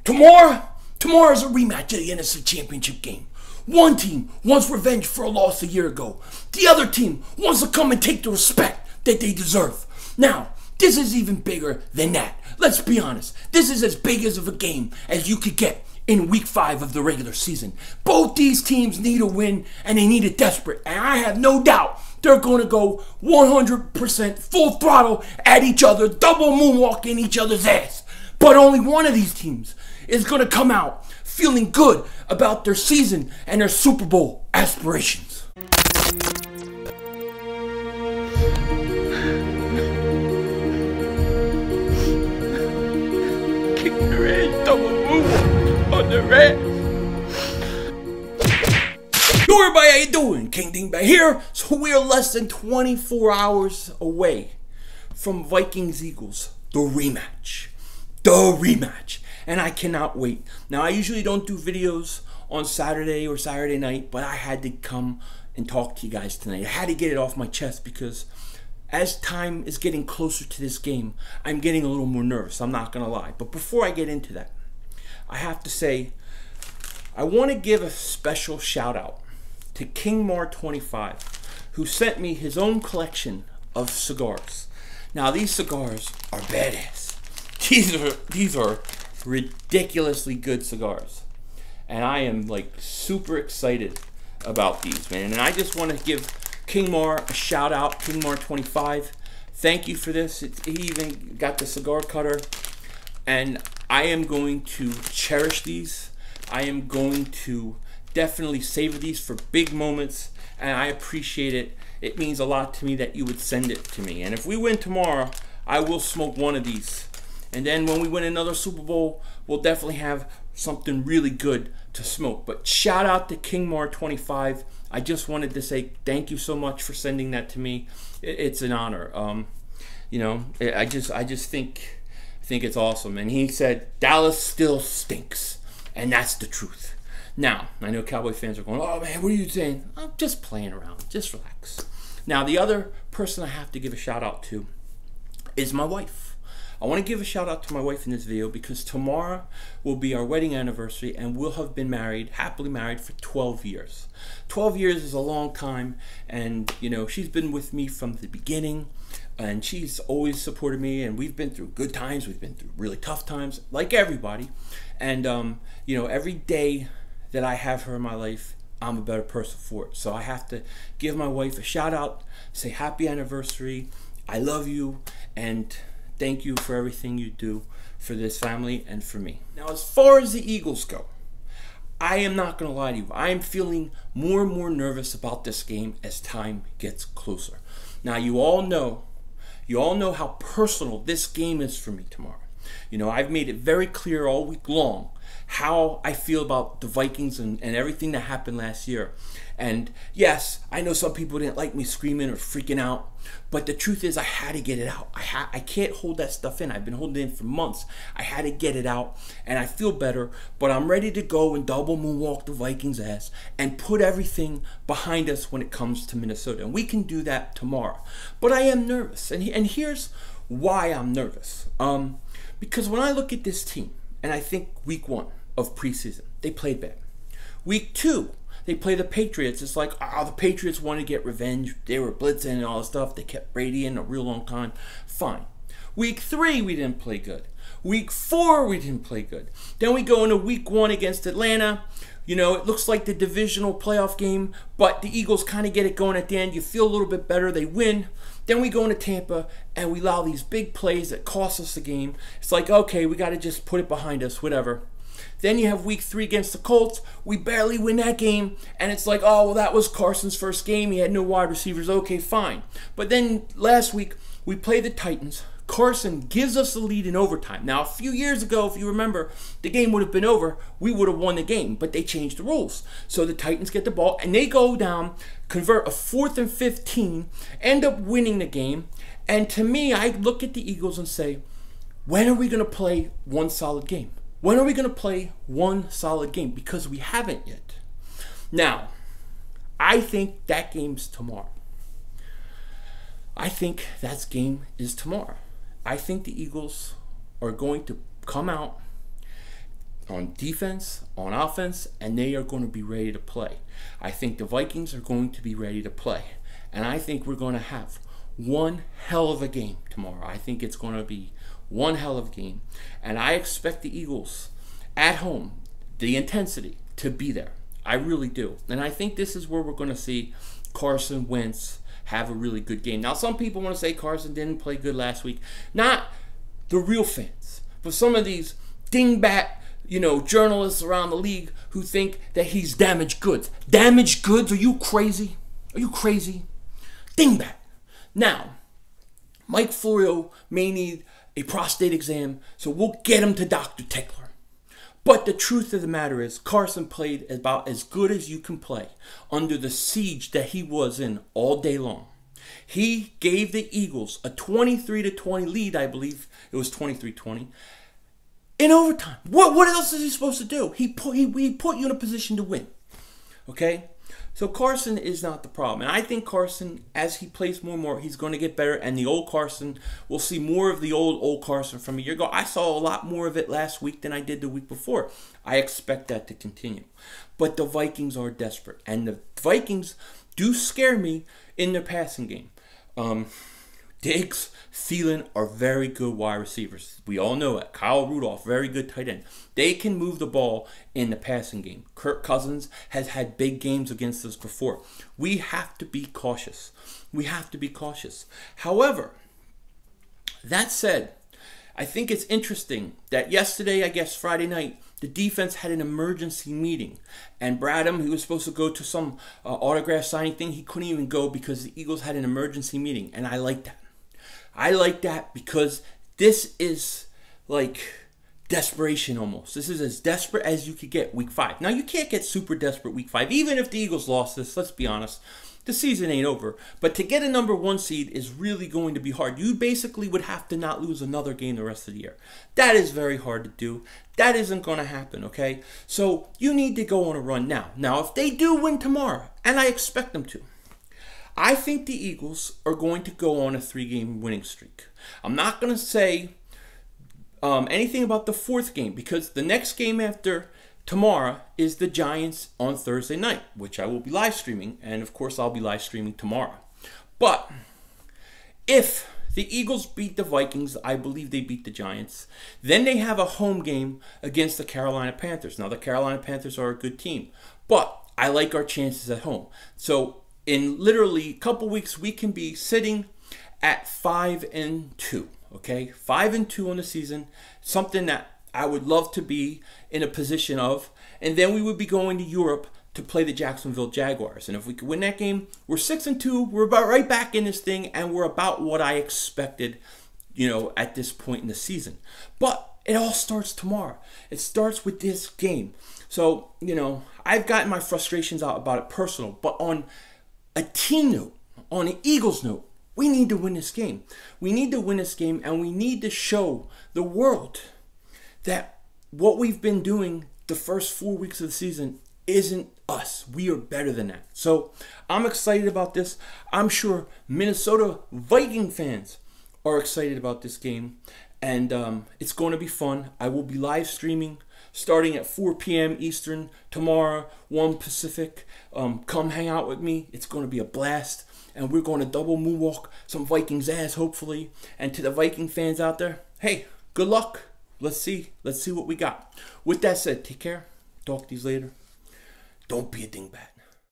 Tomorrow's a rematch of the NFC Championship game. One team wants revenge for a loss a year ago. The other team wants to come and take the respect that they deserve. Now, this is even bigger than that. Let's be honest. This is as big as of a game as you could get in week 5 of the regular season. Both these teams need a win, and they need it desperate. And I have no doubt they're going to go 100% full throttle at each other, double moonwalking each other's ass. But only one of these teams is going to come out feeling good about their season and their Super Bowl aspirations. Kick the red, double move on the red. Yo everybody, how you doing? King Dingbat here. So we are less than 24 hours away from Vikings-Eagles, the rematch. And I cannot wait. Now, I usually don't do videos on Saturday or Saturday night, but I had to come and talk to you guys tonight. I had to get it off my chest because as time is getting closer to this game, I'm getting a little more nervous. I'm not going to lie. But before I get into that, I have to say, I want to give a special shout out to KingMar 25, who sent me his own collection of cigars. Now, these cigars are badass. These are ridiculously good cigars, and I am like super excited about these, man. And I just want to give KingMar a shout out. KingMar 25, thank you for this. He even got the cigar cutter, and I am going to cherish these. I am going to definitely savor these for big moments, and I appreciate it. It means a lot to me that you would send it to me. And if we win tomorrow, I will smoke one of these. And then when we win another Super Bowl, we'll definitely have something really good to smoke. But shout out to KingMar 25. I just wanted to say thank you so much for sending that to me. It's an honor. You know, I just think it's awesome. And he said Dallas still stinks, and that's the truth. Now, I know Cowboy fans are going, "Oh man, what are you saying?" I'm just playing around. Just relax. Now, the other person I have to give a shout out to is my wife. I want to give a shout out to my wife in this video because tomorrow will be our wedding anniversary, and we'll have been married, happily married, for 12 years. 12 years is a long time, and you know, she's been with me from the beginning, and she's always supported me, and we've been through good times, we've been through really tough times, like everybody. And you know, every day that I have her in my life, I'm a better person for it. So I have to give my wife a shout out, say happy anniversary, I love you, and thank you for everything you do for this family and for me. Now, as far as the Eagles go, I am not going to lie to you. I am feeling more and more nervous about this game as time gets closer. Now, you all know how personal this game is for me tomorrow. You know, I've made it very clear all week long how I feel about the Vikings and everything that happened last year. And yes, I know some people didn't like me screaming or freaking out, but the truth is I had to get it out. I can't hold that stuff in. I've been holding it in for months. I had to get it out, and I feel better, but I'm ready to go and double moonwalk the Vikings' ass and put everything behind us when it comes to Minnesota. And we can do that tomorrow. But I am nervous, and here's why I'm nervous. Because when I look at this team, and I think week 1 of preseason, they played bad. Week 2, they play the Patriots. It's like, the Patriots wanted to get revenge. They were blitzing and all this stuff. They kept Brady in a real long time. Fine. Week 3, we didn't play good. Week 4, we didn't play good. Then we go into week 1 against Atlanta. You know, it looks like the divisional playoff game, but the Eagles kind of get it going at the end. You feel a little bit better. They win. Then we go into Tampa, and we allow these big plays that cost us the game. It's like, okay, we got to just put it behind us, whatever. Then you have week 3 against the Colts. We barely win that game, and it's like, oh, well, that was Carson's first game. He had no wide receivers. Okay, fine. But then last week, we play the Titans. Carson gives us the lead in overtime. Now, a few years ago, if you remember, the game would have been over. We would have won the game, but they changed the rules. So the Titans get the ball, and they go down, convert a 4th and 15, end up winning the game. And to me, I look at the Eagles and say, when are we going to play one solid game? When are we going to play one solid game? Because we haven't yet. Now, I think that game's tomorrow. I think that game is tomorrow. I think the Eagles are going to come out on defense, on offense, and they are going to be ready to play. I think the Vikings are going to be ready to play. And I think we're going to have one hell of a game tomorrow. I think it's going to be one hell of a game. And I expect the Eagles at home, the intensity, to be there. I really do. And I think this is where we're going to see Carson Wentz have a really good game. Now, some people want to say Carson didn't play good last week. Not the real fans, but some of these dingbat, journalists around the league who think that he's damaged goods. Damaged goods? Are you crazy? Are you crazy? Dingbat. Now, Mike Florio may need a prostate exam, so we'll get him to Dr. Tickler. But the truth of the matter is, Carson played about as good as you can play under the siege that he was in all day long. He gave the Eagles a 23-20 lead, I believe. It was 23-20. In overtime. What else is he supposed to do? He put you in a position to win. Okay? So Carson is not the problem. And I think Carson, as he plays more and more, he's going to get better. And the old Carson, we'll see more of the old Carson from a year ago. I saw a lot more of it last week than I did the week before. I expect that to continue. But the Vikings are desperate. And the Vikings do scare me in their passing game. Diggs, Thielen are very good wide receivers. We all know it. Kyle Rudolph, very good tight end. They can move the ball in the passing game. Kirk Cousins has had big games against us before. We have to be cautious. We have to be cautious. However, that said, I think it's interesting that yesterday, I guess Friday night, the defense had an emergency meeting. And Bradham, he was supposed to go to some autograph signing thing. He couldn't even go because the Eagles had an emergency meeting. And I like that. I like that because this is like desperation almost. This is as desperate as you could get week 5. Now, you can't get super desperate week 5. Even if the Eagles lost this, let's be honest, the season ain't over. But to get a number 1 seed is really going to be hard. You basically would have to not lose another game the rest of the year. That is very hard to do. That isn't going to happen, okay? So you need to go on a run now. Now, if they do win tomorrow, and I expect them to, I think the Eagles are going to go on a 3-game winning streak. I'm not going to say anything about the 4th game because the next game after tomorrow is the Giants on Thursday night, which I will be live streaming. And, of course, I'll be live streaming tomorrow. But if the Eagles beat the Vikings, I believe they beat the Giants, then they have a home game against the Carolina Panthers. Now, the Carolina Panthers are a good team, but I like our chances at home. So, in literally a couple weeks, we can be sitting at 5-2, okay? 5-2 on the season, something that I would love to be in a position of. And then we would be going to Europe to play the Jacksonville Jaguars. And if we could win that game, we're 6-2. We're about right back in this thing, and we're about what I expected, at this point in the season. But it all starts tomorrow. It starts with this game. So, I've gotten my frustrations out about it personal, but on a team note, on an Eagles note, we need to win this game. We need to win this game, and we need to show the world that what we've been doing the first 4 weeks of the season isn't us. We are better than that. So I'm excited about this. I'm sure Minnesota Viking fans are excited about this game, and it's going to be fun. I will be live streaming starting at 4 p.m. Eastern tomorrow, 1 Pacific. Come hang out with me. It's going to be a blast. And we're going to double moonwalk some Vikings ass, hopefully. And to the Viking fans out there, hey, good luck. Let's see what we got. With that said, take care. Talk to you later. Don't be a dingbat.